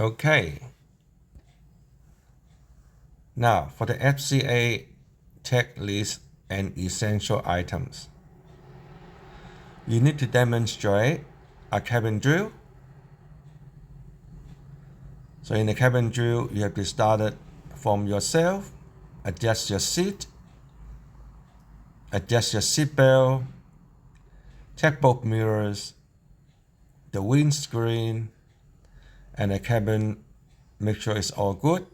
Okay. Now for the FCA checklist and essential items. You need to demonstrate a cabin drill. So in the cabin drill, you have to start it from yourself, adjust your seat, adjust your seat belt, check both mirrors, the windscreen, and the cabin, make sure it's all good.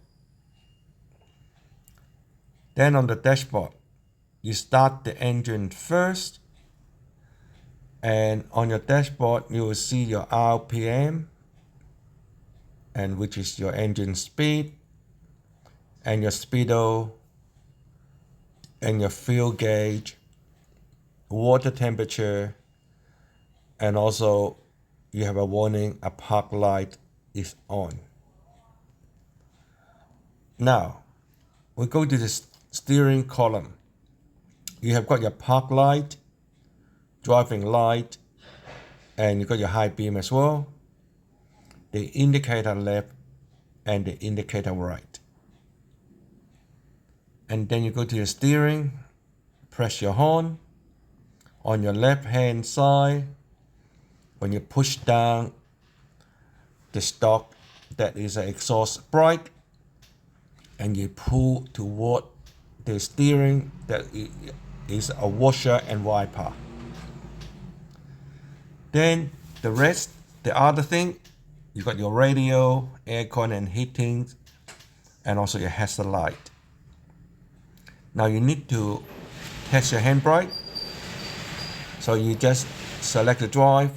Then on the dashboard, you start the engine first, and on your dashboard, you will see your RPM, and which is your engine speed, and your speedo, and your fuel gauge, water temperature, and also you have a warning, a park light is on. Now, we go to the steering column. You have got your park light, driving light, and you got your high beam as well, the indicator left and the indicator right. And then you go to your steering, press your horn. On your left hand side, when you push down the stock, that is an exhaust brake, and you pull toward the steering, that is a washer and wiper. Then the rest, the other thing, you got your radio, aircon and heating, and also your hazard light. Now you need to test your handbrake. So you just select the drive,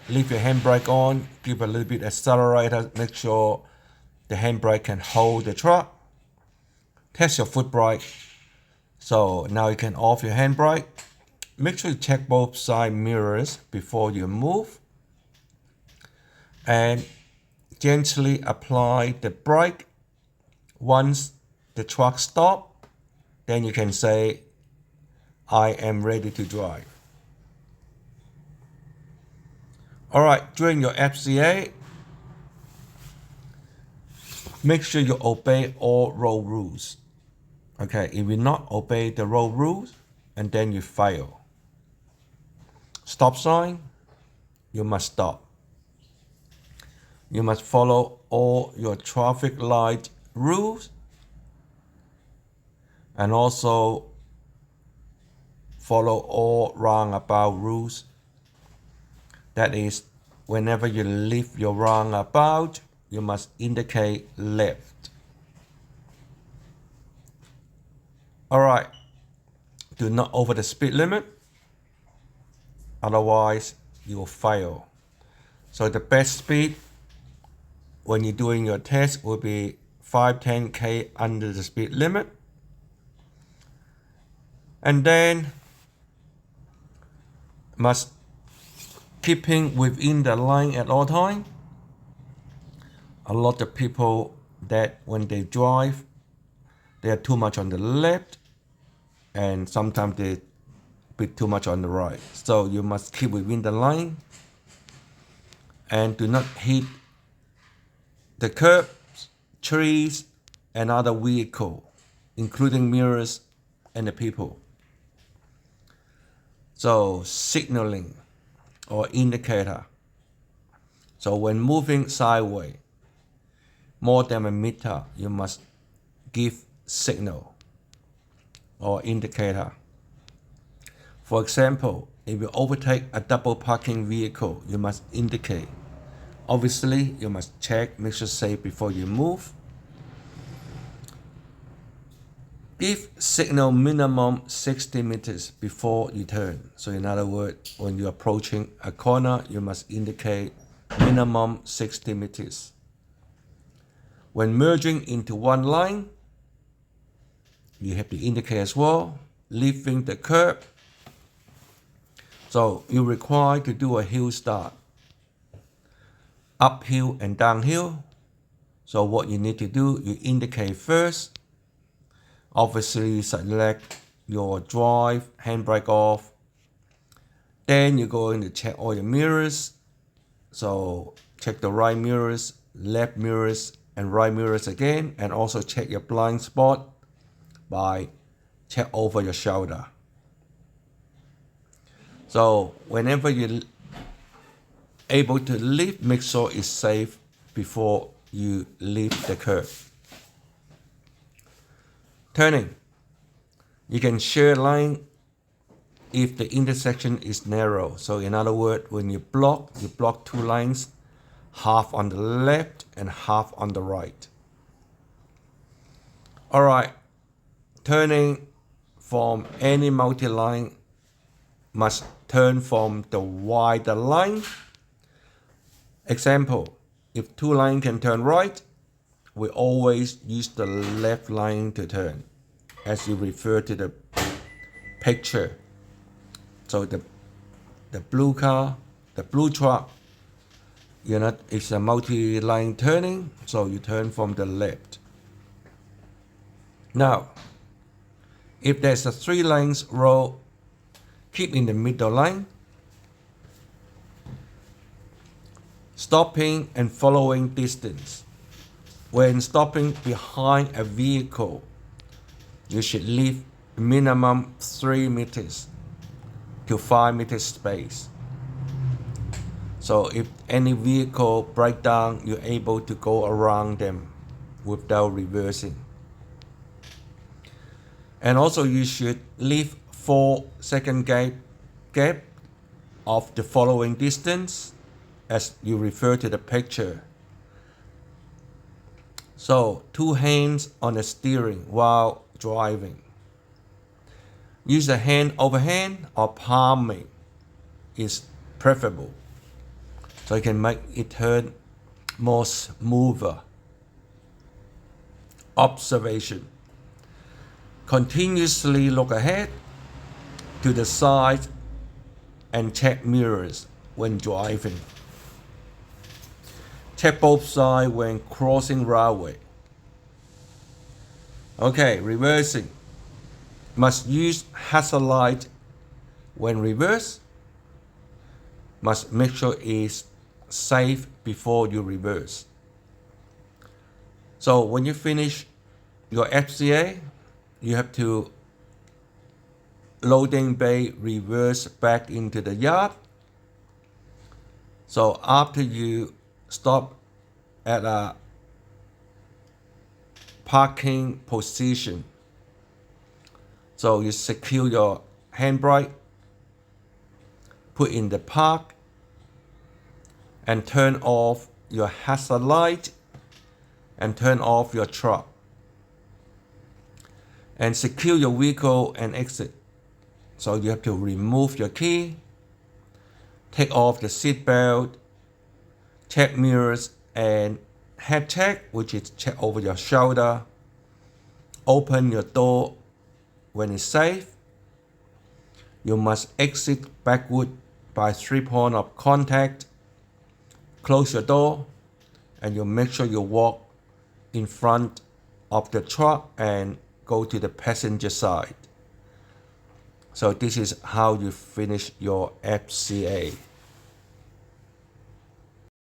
leave your handbrake on, give a little bit accelerator, make sure the handbrake can hold the truck. Test your foot brake. So now you can off your handbrake. Make sure you check both side mirrors before you move. And gently apply the brake. Once the truck stops, then you can say, I am ready to drive. All right, during your FCA, make sure you obey all road rules. Okay, if you not obey the road rules, and then you fail. Stop sign, you must stop. You must follow all your traffic light rules, and also follow all roundabout rules. That is, whenever you leave your roundabout, you must indicate left. All right, do not over the speed limit, otherwise you will fail. So the best speed when you're doing your test will be 5-10 under the speed limit. And then must keeping within the line at all time. A lot of people that when they drive, they are too much on the left, and sometimes they bit too much on the right. So you must keep within the line and do not hit the curbs, trees, and other vehicle, including mirrors and the people. So signaling or indicator. So when moving sideways, more than a meter, you must give signal or indicator. For example, if you overtake a double parking vehicle, you must indicate. Obviously, you must check, make sure safe before you move. Give signal minimum 60 meters before you turn. So in other words, when you're approaching a corner, you must indicate minimum 60 meters. When merging into one line, you have to indicate as well, leaving the curb. So you're required to do a hill start, uphill and downhill. So what you need to do, you indicate first. Obviously, select your drive, handbrake off. Then you're going to check all your mirrors. So check the right mirrors left mirrors, and right mirrors again, and also check your blind spot by check over your shoulder. So whenever you're able to leave, make sure it's safe before you leave the curve. Turning. You can share line if the intersection is narrow. So in other words, when you block two lines, half on the left and half on the right. All right, turning from any multi-line must turn from the wider line. Example, if two lines can turn right, we always use the left line to turn, as you refer to the picture. So the blue car, the blue truck, it's a multi-line turning, so you turn from the left. Now, if there's a 3 lanes road, keep in the middle line. Stopping and following distance. When stopping behind a vehicle, you should leave minimum 3 meters to 5 meters space. So if any vehicle breaks down, you're able to go around them without reversing. And also you should leave 4-second gap of the following distance, as you refer to the picture. So 2 hands on the steering while driving. Use a hand over hand or palming is preferable, so you can make it turn more smoother. Observation. Continuously look ahead, to the side, and check mirrors when driving. Check both sides when crossing roadway. Okay, reversing. Must use hazard light when reverse. Must make sure it's safe before you reverse. So when you finish your FCA, you have to loading bay reverse back into the yard. So after you stop at a parking position, so you secure your handbrake, put in the park, and turn off your hazard light and turn off your truck. And secure your vehicle and exit. So you have to remove your key, take off the seat belt, check mirrors and head check, which is check over your shoulder, open your door when it's safe. You must exit backward by 3 points of contact, close your door, and you make sure you walk in front of the truck and go to the passenger side. So this is how you finish your FCA.